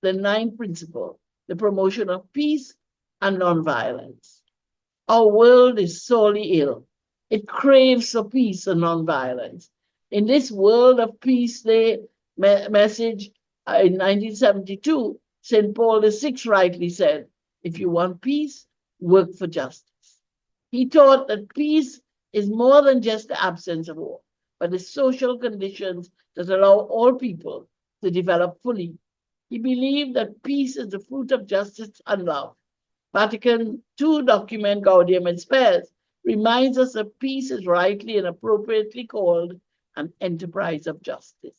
the ninth principle, the promotion of peace and nonviolence. Our world is sorely ill. It craves for peace and nonviolence. In this World of Peace Day message in 1972, St. Paul VI rightly said, if you want peace, work for justice. He taught that peace is more than just the absence of war, but the social conditions that allow all people to develop fully. He believed that peace is the fruit of justice and love. Vatican II document Gaudium et Spes reminds us that peace is rightly and appropriately called an enterprise of justice.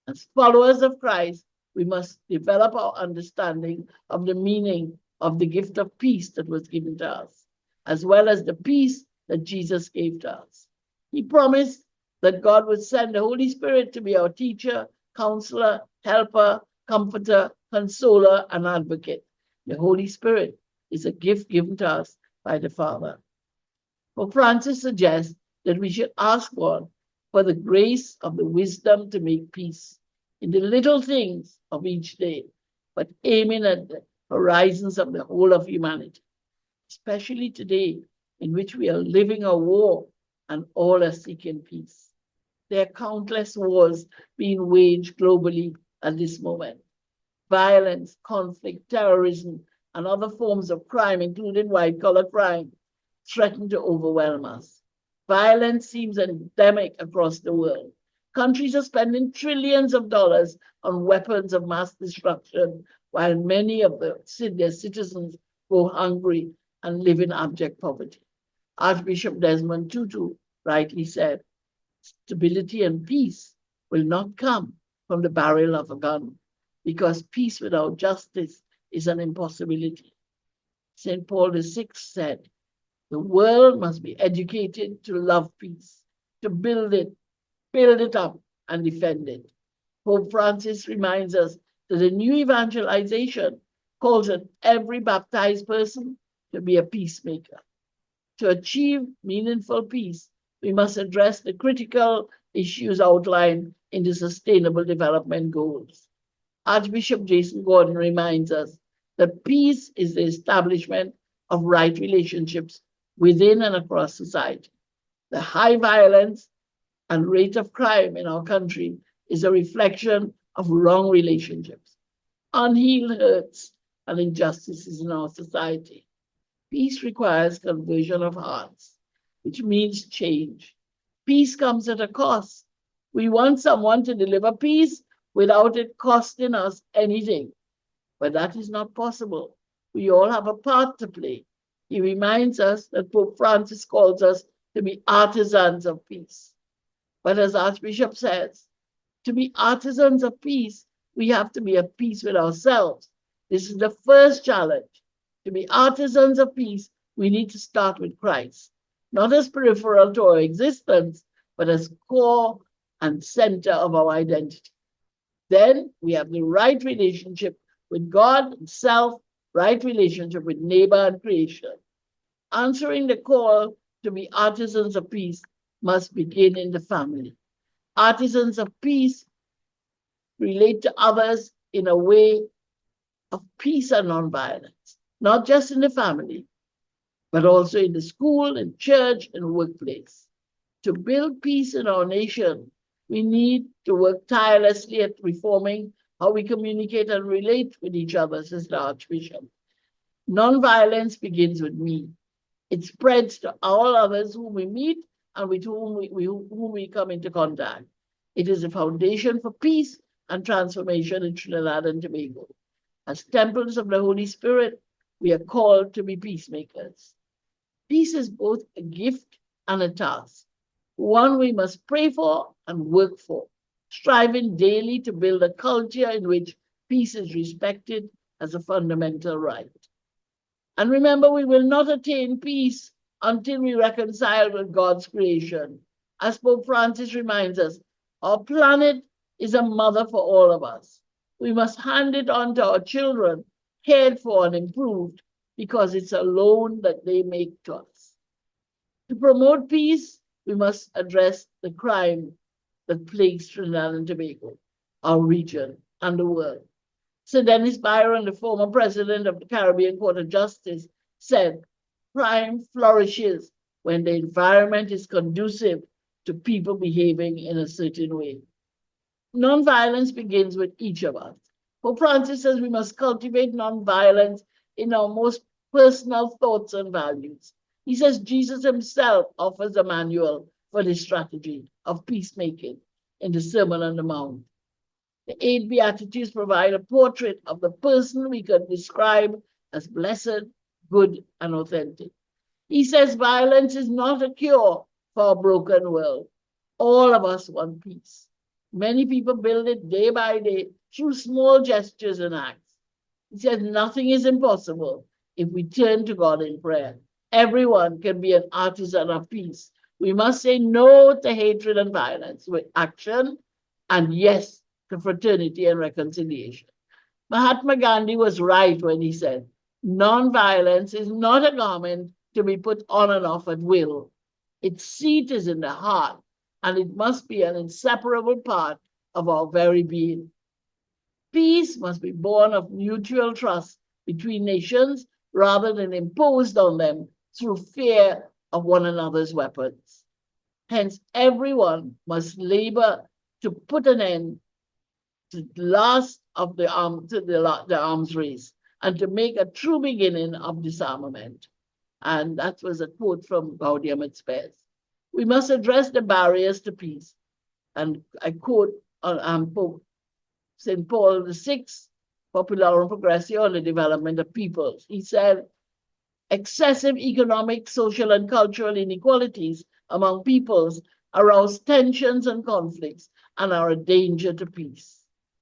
As followers of Christ, we must develop our understanding of the meaning of the gift of peace that was given to us, as well as the peace that Jesus gave to us. He promised that God would send the Holy Spirit to be our teacher, counselor, helper, comforter, consoler, and advocate. The Holy Spirit is a gift given to us by the Father. Pope Francis suggests that we should ask God for the grace of the wisdom to make peace in the little things of each day, but aiming at the horizons of the whole of humanity, especially today in which we are living a war and all are seeking peace. There are countless wars being waged globally at this moment. Violence, conflict, terrorism, and other forms of crime, including white-collar crime, threaten to overwhelm us. Violence seems endemic across the world. Countries are spending trillions of dollars on weapons of mass destruction, while many of their citizens go hungry and live in abject poverty. Archbishop Desmond Tutu rightly said, stability and peace will not come from the barrel of a gun, because peace without justice is an impossibility. St. Paul VI said, the world must be educated to love peace, to build it up, and defend it. Pope Francis reminds us that the new evangelization calls on every baptized person to be a peacemaker. To achieve meaningful peace, we must address the critical issues outlined in the Sustainable Development Goals. Archbishop Jason Gordon reminds us that peace is the establishment of right relationships within and across society. The high violence and rate of crime in our country is a reflection of wrong relationships, unhealed hurts, and injustices in our society. Peace requires conversion of hearts, which means change. Peace comes at a cost. We want someone to deliver peace without it costing us anything, but that is not possible. We all have a part to play. He reminds us that Pope Francis calls us to be artisans of peace. But as Archbishop says, to be artisans of peace, we have to be at peace with ourselves. This is the first challenge. To be artisans of peace, we need to start with Christ, not as peripheral to our existence, but as core and center of our identity. Then we have the right relationship with God and self, right relationship with neighbor and creation. Answering the call to be artisans of peace must begin in the family. Artisans of peace relate to others in a way of peace and nonviolence, not just in the family, but also in the school, in church, and workplace. To build peace in our nation, we need to work tirelessly at reforming how we communicate and relate with each other, says the Archbishop. Nonviolence begins with me. It spreads to all others whom we meet and with whom we come into contact. It is a foundation for peace and transformation in Trinidad and Tobago. As temples of the Holy Spirit, we are called to be peacemakers. Peace is both a gift and a task, one we must pray for and work for, striving daily to build a culture in which peace is respected as a fundamental right. And remember, we will not attain peace until we reconcile with God's creation. As Pope Francis reminds us, our planet is a mother for all of us. We must hand it on to our children, cared for and improved, because it's a loan that they make to us. To promote peace, we must address the crime that plagues Trinidad and Tobago, our region, and the world. Sir Dennis Byron, the former president of the Caribbean Court of Justice, said, crime flourishes when the environment is conducive to people behaving in a certain way. Nonviolence begins with each of us. Pope Francis says we must cultivate nonviolence in our most personal thoughts and values. He says Jesus himself offers a manual for the strategy of peacemaking in the Sermon on the Mount. The 8 Beatitudes provide a portrait of the person we could describe as blessed, good, and authentic. He says violence is not a cure for a broken world. All of us want peace. Many people build it day by day through small gestures and acts. He says nothing is impossible if we turn to God in prayer. Everyone can be an artisan of peace. We must say no to hatred and violence with action and yes to fraternity and reconciliation. Mahatma Gandhi was right when he said, nonviolence is not a garment to be put on and off at will. Its seat is in the heart, and it must be an inseparable part of our very being. Peace must be born of mutual trust between nations rather than imposed on them through fear of one another's weapons. Hence, everyone must labor to put an end to the last of the arms race and to make a true beginning of disarmament. And that was a quote from Gaudium et Spes. We must address the barriers to peace. And I quote Pope St. Paul VI, Populorum Progressio on the Development of Peoples. He said, excessive economic, social, and cultural inequalities among peoples arouse tensions and conflicts and are a danger to peace.